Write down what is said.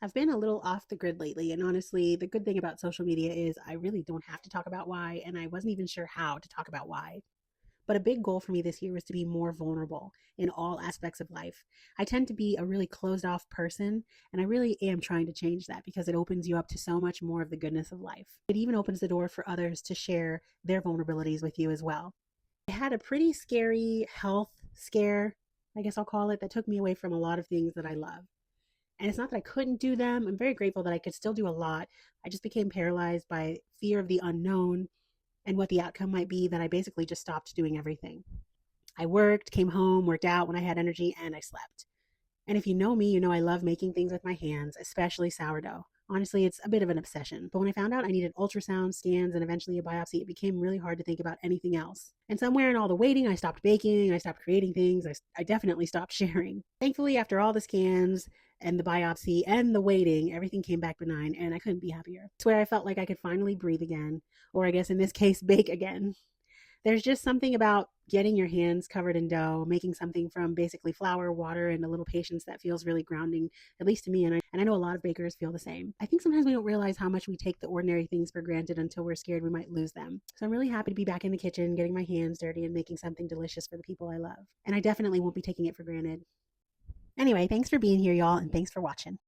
I've been a little off the grid lately, and honestly, the good thing about social media is I really don't have to talk about why, and I wasn't even sure how to talk about why. But a big goal for me this year was to be more vulnerable in all aspects of life. I tend to be a really closed off person, and I really am trying to change that because it opens you up to so much more of the goodness of life. It even opens the door for others to share their vulnerabilities with you as well. I had a pretty scary health scare, I guess I'll call it, that took me away from a lot of things that I love. And it's not that I couldn't do them. I'm very grateful that I could still do a lot. I just became paralyzed by fear of the unknown and what the outcome might be that I basically just stopped doing everything. I worked, came home, worked out when I had energy, and I slept. And if you know me, you know I love making things with my hands, especially sourdough. Honestly, it's a bit of an obsession. But when I found out I needed ultrasound scans and eventually a biopsy, it became really hard to think about anything else. And somewhere in all the waiting, I stopped baking, I stopped creating things, I definitely stopped sharing. Thankfully, after all the scans and the biopsy and the waiting, everything came back benign and I couldn't be happier. I swear I felt like I could finally breathe again, or I guess in this case, bake again. There's just something about getting your hands covered in dough, making something from basically flour, water, and a little patience that feels really grounding, at least to me. And I know a lot of bakers feel the same. I think sometimes we don't realize how much we take the ordinary things for granted until we're scared we might lose them. So I'm really happy to be back in the kitchen, getting my hands dirty and making something delicious for the people I love. And I definitely won't be taking it for granted. Anyway, thanks for being here, y'all, and thanks for watching.